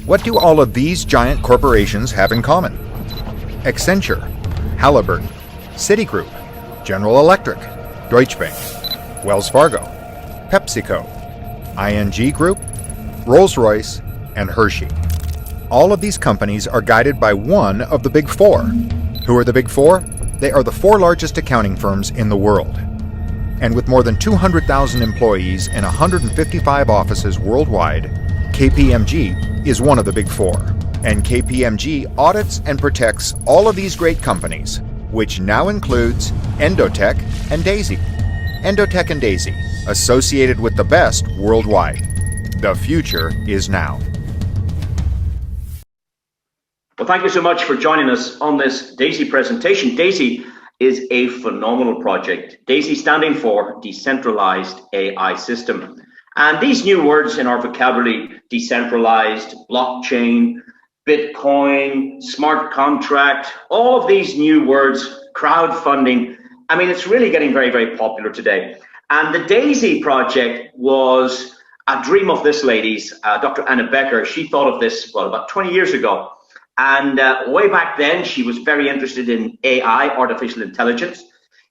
What do all of these giant corporations have in common? Accenture, Halliburton, Citigroup, General Electric, Deutsche Bank, Wells Fargo, PepsiCo, ING Group, Rolls-Royce, and Hershey. All of these companies are guided by one of the Big Four. Who are the Big Four? They are the four largest accounting firms in the world. And with more than 200,000 employees in 155 offices worldwide, KPMG is one of the Big Four. And KPMG audits and protects all of these great companies, which now includes Endotech and Daisy. Endotech and Daisy, associated with the best worldwide. The future is now. Well, thank you so much for joining us on this Daisy presentation. Daisy is a phenomenal project. Daisy standing for Decentralized AI System. And these new words in our vocabulary, decentralized, blockchain, Bitcoin, smart contract, all of these new words, crowdfunding, I mean, it's really getting very, very popular today. And the Daisy project was a dream of this lady's, Dr. Anna Becker. She thought of this, well, about 20 years ago. And way back then, she was very interested in AI, artificial intelligence.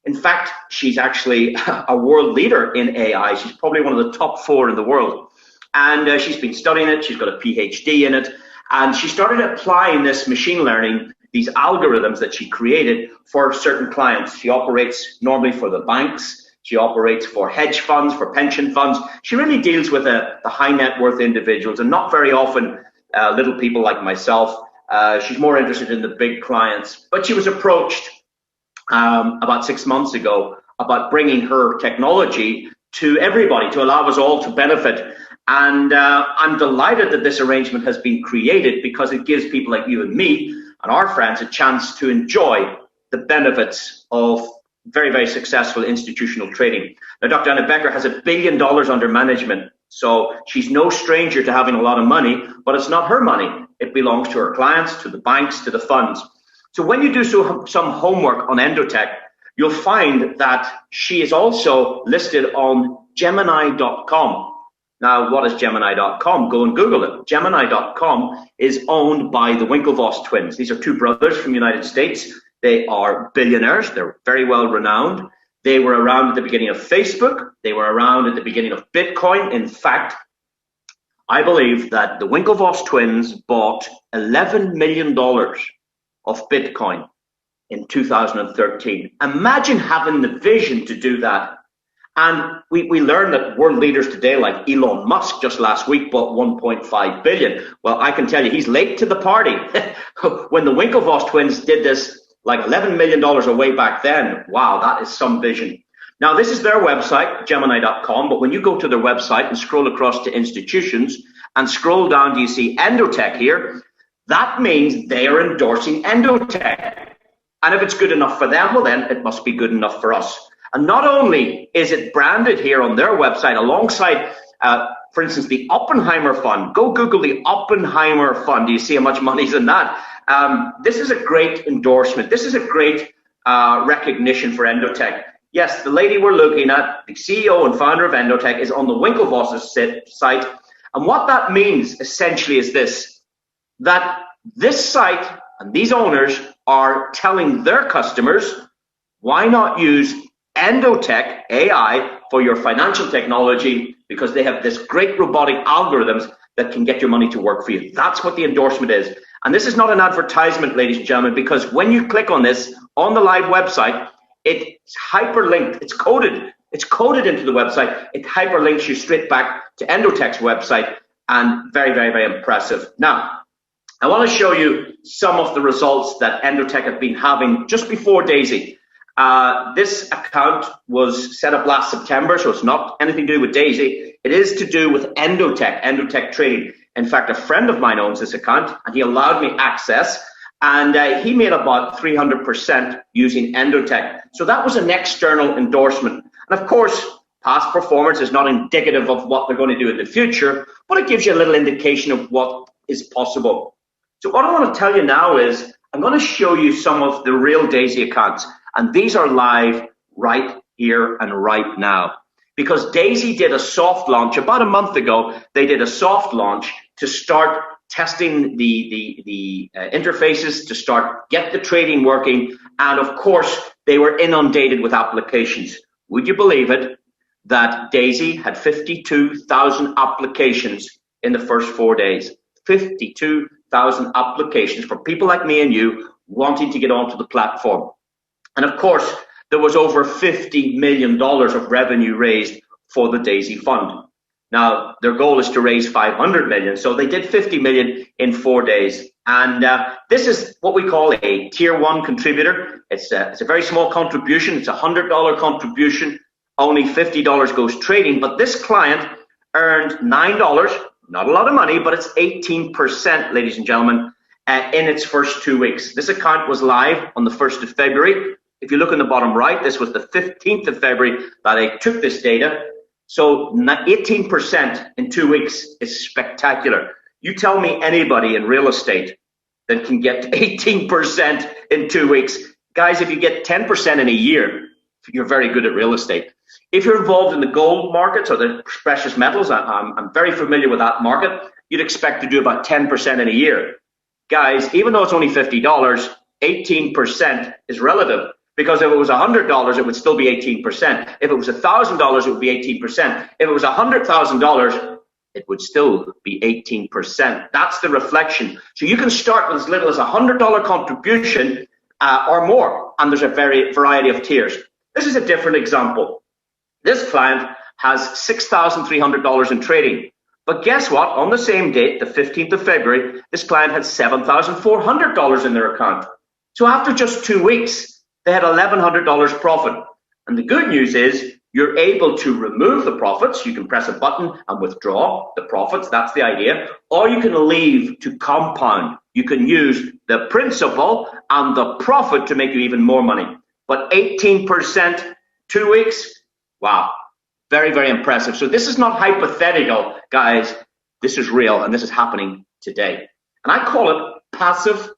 In fact, she's actually a world leader in AI. She's probably one of the top 4 in the world. And she's been studying it. She's got a PhD in it. And she started applying this machine learning, these algorithms that she created for certain clients. She operates normally for the banks. She operates for hedge funds, for pension funds. She really deals with the high net worth individuals and not very often little people like myself. She's more interested in the big clients. But she was approached about 6 months ago about bringing her technology to everybody, to allow us all to benefit. And I'm delighted that this arrangement has been created because it gives people like you and me and our friends a chance to enjoy the benefits of very, very successful institutional trading. Now, Dr. Anna Becker has $1 billion under management. So she's no stranger to having a lot of money, but it's not her money. It belongs to her clients, to the banks, to the funds. So when you do some homework on Endotech, you'll find that she is also listed on Gemini.com. Now, what is Gemini.com? Go and Google it. Gemini.com is owned by the Winklevoss twins. These are 2 brothers from the United States. They are billionaires. They're very well renowned. They were around at the beginning of Facebook. They were around at the beginning of Bitcoin. In fact, I believe that the Winklevoss twins bought $11 million of Bitcoin in 2013. Imagine having the vision to do that. And we learned that world leaders today, like Elon Musk, just last week bought 1.5 billion. Well, I can tell you, he's late to the party. When the Winklevoss twins did this, like $11 million away back then, wow, that is some vision. Now, this is their website, Gemini.com, but when you go to their website and scroll across to institutions and scroll down, do you see Endotech here? That means they are endorsing Endotech. And if it's good enough for them, well, then it must be good enough for us. And not only is it branded here on their website alongside, for instance, the Oppenheimer Fund. Go Google the Oppenheimer Fund. Do you see how much money's in that? This is a great endorsement. This is a great recognition for Endotech. Yes, the lady we're looking at, the CEO and founder of Endotech, is on the Winklevoss site. And what that means essentially is this, that this site and these owners are telling their customers, why not use Endotech AI for your financial technology, because they have this great robotic algorithms that can get your money to work for you. That's what the endorsement is. And this is not an advertisement, ladies and gentlemen, because when you click on this on the live website, it's hyperlinked, it's coded into the website. It hyperlinks you straight back to Endotech's website, and very, very, very impressive. Now, I want to show you some of the results that Endotech have been having just before Daisy. This account was set up last September, so it's not anything to do with Daisy. It is to do with Endotech trading. In fact, a friend of mine owns this account, and he allowed me access, and he made about 300% using Endotech. So that was an external endorsement. And of course, past performance is not indicative of what they're going to do in the future, but it gives you a little indication of what is possible. So what I want to tell you now is I'm going to show you some of the real Daisy accounts. And these are live right here and right now. Because Daisy did a soft launch about a month ago. They did a soft launch to start testing the interfaces to start get the trading working, and of course they were inundated with applications. Would you believe it that Daisy had 52,000 applications in the first 4 days? 52,000 applications for people like me and you wanting to get onto the platform. And of course, there was over $50 million of revenue raised for the Daisy Fund. Now, their goal is to raise 500 million, so they did 50 million in 4 days. And this is what we call a tier one contributor. It's a very small contribution. It's a $100 contribution. Only $50 goes trading, but this client earned $9, not a lot of money, but it's 18%, ladies and gentlemen, in its first 2 weeks. This account was live on the 1st of February. If you look in the bottom right, this was the 15th of February that I took this data. So 18% in 2 weeks is spectacular. You tell me anybody in real estate that can get 18% in 2 weeks. Guys, if you get 10% in a year, you're very good at real estate. If you're involved in the gold markets or the precious metals, I'm very familiar with that market, you'd expect to do about 10% in a year. Guys, even though it's only $50, 18% is relative. Because if it was $100, it would still be 18%. If it was $1,000, it would be 18%. If it was $100,000, it would still be 18%. That's the reflection. So you can start with as little as $100 contribution or more, and there's a variety of tiers. This is a different example. This client has $6,300 in trading. But guess what? On the same date, the 15th of February, this client had $7,400 in their account. So after just 2 weeks, they had $1,100 profit. And the good news is you're able to remove the profits. You can press a button and withdraw the profits. That's the idea. Or you can leave to compound. You can use the principal and the profit to make you even more money. But 18%, 2 weeks, wow, very, very impressive. So this is not hypothetical, guys. This is real, and this is happening today. And I call it passive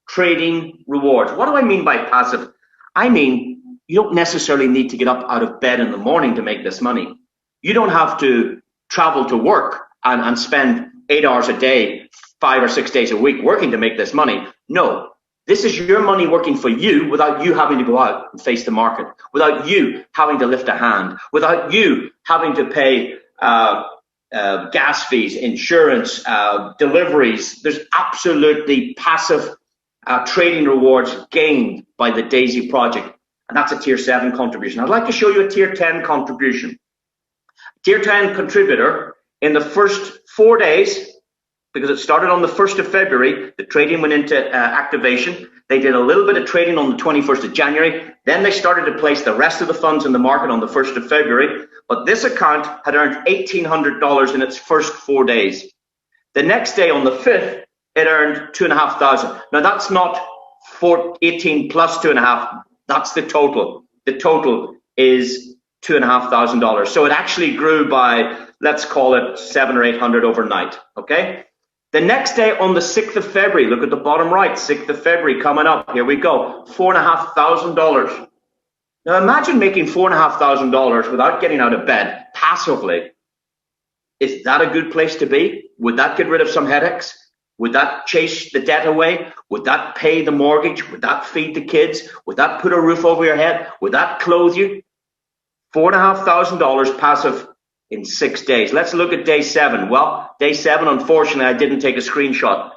trading rewards. What do I mean by passive? I mean, you don't necessarily need to get up out of bed in the morning to make this money. You don't have to travel to work and spend 8 hours a day, 5 or 6 days a week working to make this money. No, this is your money working for you without you having to go out and face the market, without you having to lift a hand, without you having to pay gas fees, insurance, deliveries. There's absolutely passive trading rewards gained by the Daisy project, and that's a tier 7 contribution. I'd like to show you a tier 10 contribution. Tier 10 contributor in the first 4 days, because it started on the 1st of February, the trading went into activation. They did a little bit of trading on the 21st of January. Then they started to place the rest of the funds in the market on the 1st of February. But this account had earned $1,800 in its first 4 days. The next day on the 5th, it earned $2,500. Now that's not 18 plus 2.5. That's the total. The total is $2,500. So it actually grew by, let's call it 700 or 800 overnight. Okay. The next day on the 6th of February, look at the bottom right, 6th of February coming up. Here we go. $4,500. Now imagine making $4,500 without getting out of bed passively. Is that a good place to be? Would that get rid of some headaches? Would that chase the debt away? Would that pay the mortgage? Would that feed the kids? Would that put a roof over your head? Would that clothe you? $4,500 passive in 6 days. Let's look at day 7. Well, day 7, unfortunately, I didn't take a screenshot.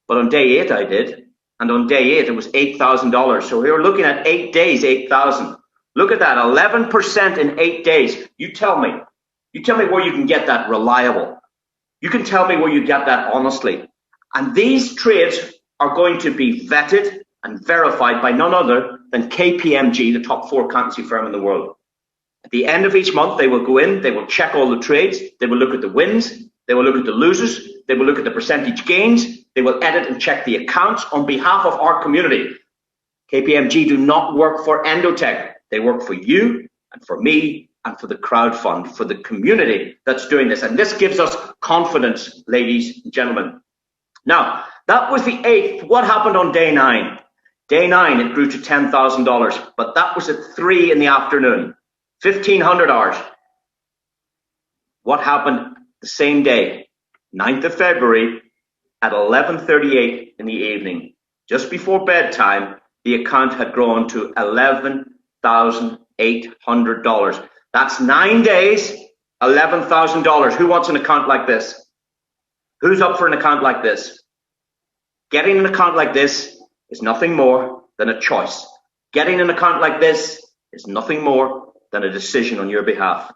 But on day 8, I did. And on day 8, it was $8,000. So we were looking at 8 days, 8,000. Look at that, 11% in 8 days. You tell me where you can get that reliable. You can tell me where you get that honestly. And these trades are going to be vetted and verified by none other than KPMG, the top 4 accountancy firm in the world. At the end of each month, they will go in, they will check all the trades, they will look at the wins, they will look at the losers, they will look at the percentage gains, they will edit and check the accounts on behalf of our community. KPMG do not work for Endotech. They work for you and for me and for the Crowdfund, for the community that's doing this. And this gives us confidence, ladies and gentlemen. Now, that was the 8th. What happened on day 9? Day 9, it grew to $10,000, but that was at 3 in the afternoon, 1,500 hours. What happened the same day, 9th of February? at 11:38 in the evening, just before bedtime, the account had grown to $11,800. That's 9 days, $11,000. Who wants an account like this? Who's up for an account like this? Getting an account like this is nothing more than a choice. Getting an account like this is nothing more than a decision on your behalf.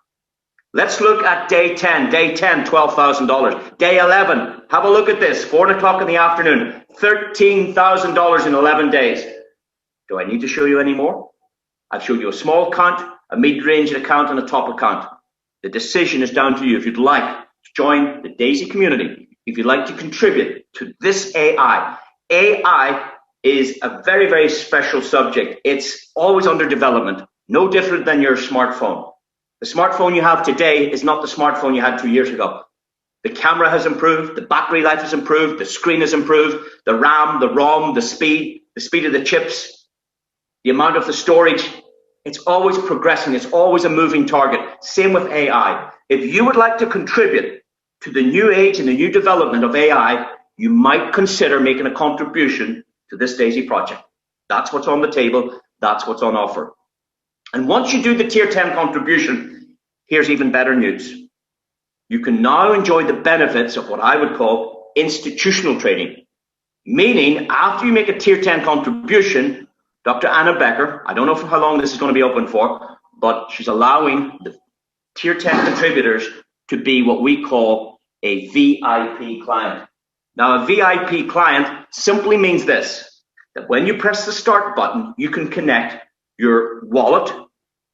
Let's look at day 10. Day 10, $12,000. Day 11, have a look at this. 4 o'clock in the afternoon, $13,000 in 11 days. Do I need to show you any more? I've showed you a small account, a mid-range account, and a top account. The decision is down to you. If you'd like to join the Daisy community, if you'd like to contribute to this AI, AI is a very, very special subject. It's always under development, no different than your smartphone. The smartphone you have today is not the smartphone you had 2 years ago. The camera has improved, the battery life has improved, the screen has improved, the RAM, the ROM, the speed of the chips, the amount of the storage. It's always progressing. It's always a moving target. Same with AI. If you would like to contribute to the new age and the new development of AI, you might consider making a contribution to this Daisy project. That's what's on the table. That's what's on offer. And once you do the tier 10 contribution, here's even better news. You can now enjoy the benefits of what I would call institutional trading. Meaning, after you make a tier 10 contribution, Dr. Anna Becker, I don't know for how long this is going to be open for, but she's allowing the tier 10 contributors to be what we call a VIP client. Now, a VIP client simply means this, that when you press the start button, you can connect your wallet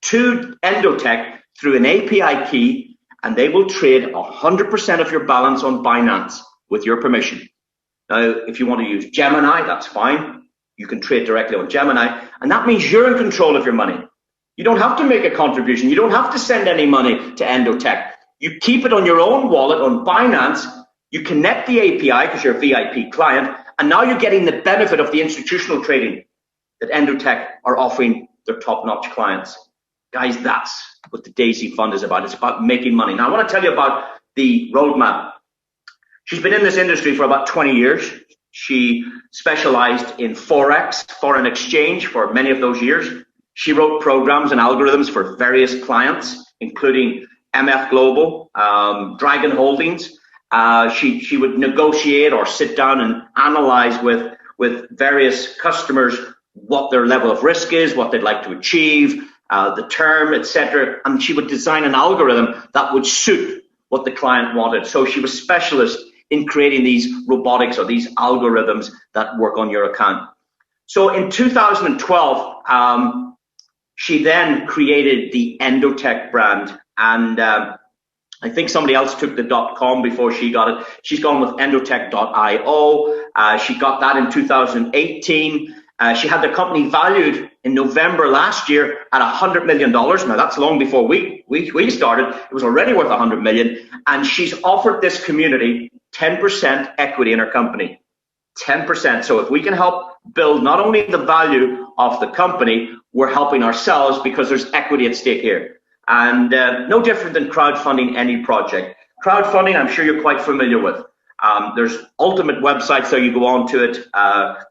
to Endotech through an API key, and they will trade 100% of your balance on Binance with your permission. Now, if you want to use Gemini, that's fine. You can trade directly on Gemini, and that means you're in control of your money. You don't have to make a contribution. You don't have to send any money to Endotech. You keep it on your own wallet on Binance. You connect the API because you're a VIP client, and now you're getting the benefit of the institutional trading that Endotech are offering their top-notch clients. Guys, that's what the Daisy Fund is about. It's about making money. Now, I want to tell you about the roadmap. She's been in this industry for about 20 years. She specialized in Forex, foreign exchange, for many of those years. She wrote programs and algorithms for various clients, including MF Global, Dragon Holdings. She would negotiate or sit down and analyze with various customers what their level of risk is, what they'd like to achieve, the term, etc. And she would design an algorithm that would suit what the client wanted. So she was specialist in creating these robotics or these algorithms that work on your account. So in 2012, she then created the Endotech brand, and I think somebody else took the .com before she got it. She's gone with Endotech.io. She got that in 2018. She had the company valued in November last year at $100 million. Now, that's long before we started. It was already worth $100 million. And she's offered this community 10% equity in her company. 10%. So if we can help build not only the value of the company, we're helping ourselves because there's equity at stake here. And no different than crowdfunding any project. Crowdfunding, I'm sure you're quite familiar with. There's ultimate websites that you go on to it,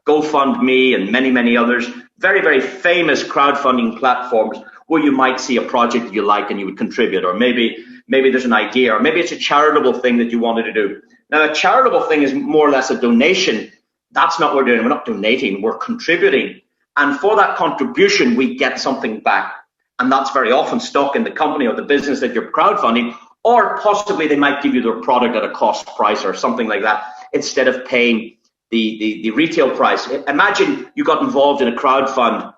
GoFundMe and many, many others. Very, very famous crowdfunding platforms where you might see a project that you like and you would contribute, or maybe there's an idea, or maybe it's a charitable thing that you wanted to do. Now, a charitable thing is more or less a donation. That's not what we're doing. We're not donating, we're contributing. And for that contribution, we get something back. And that's very often stock in the company or the business that you're crowdfunding, or possibly they might give you their product at a cost price or something like that, instead of paying the retail price. Imagine you got involved in a crowdfund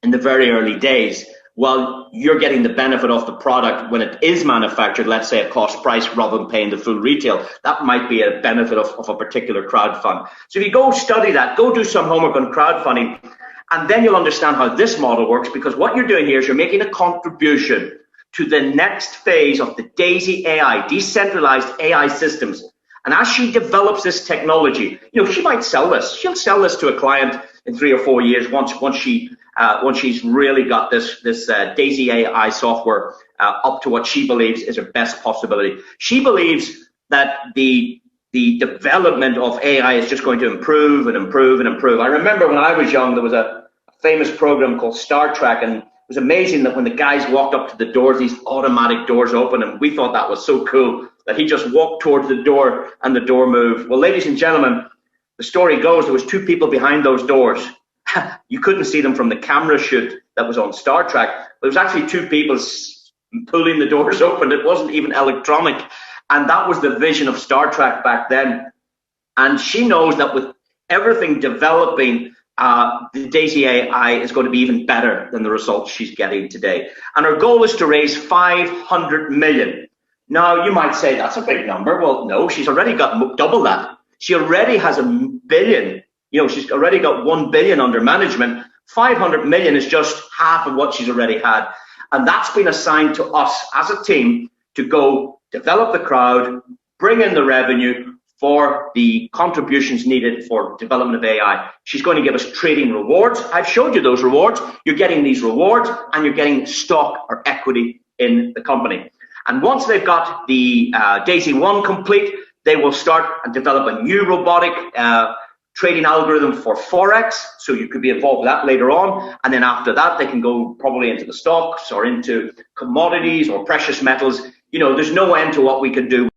in the very early days. Well, you're getting the benefit of the product when it is manufactured, let's say at cost price, rather than paying the full retail. That might be a benefit of a particular crowdfund. So if you go study that, go do some homework on crowdfunding, and then you'll understand how this model works, because what you're doing here is you're making a contribution to the next phase of the Daisy AI, decentralized AI systems. And as she develops this technology, she might sell this. She'll sell this to a client in 3 or 4 years once she's really got this Daisy AI software up to what she believes is her best possibility. She believes that the the development of AI is just going to improve and improve and improve. I remember when I was young, there was a famous program called Star Trek, and it was amazing that when the guys walked up to the doors, these automatic doors open, and we thought that was so cool that he just walked towards the door and the door moved. Well, ladies and gentlemen, the story goes there was two people behind those doors. You couldn't see them from the camera shoot that was on Star Trek, but it was actually two people pulling the doors open. It wasn't even electronic. And that was the vision of Star Trek back then. And she knows that with everything developing, the Daisy AI is going to be even better than the results she's getting today. And her goal is to raise 500 million. Now, you might say that's a big number. Well, no, she's already got double that. She already has $1 billion. You know, she's already got 1 billion under management. 500 million is just half of what she's already had. And that's been assigned to us as a team to go develop the crowd, bring in the revenue for the contributions needed for development of AI. She's going to give us trading rewards. I've showed you those rewards. You're getting these rewards and you're getting stock or equity in the company. And once they've got the Daisy 1 complete, they will start and develop a new robotic trading algorithm for Forex. So you could be involved with that later on. And then after that, they can go probably into the stocks or into commodities or precious metals. You know, there's no end to what we can do.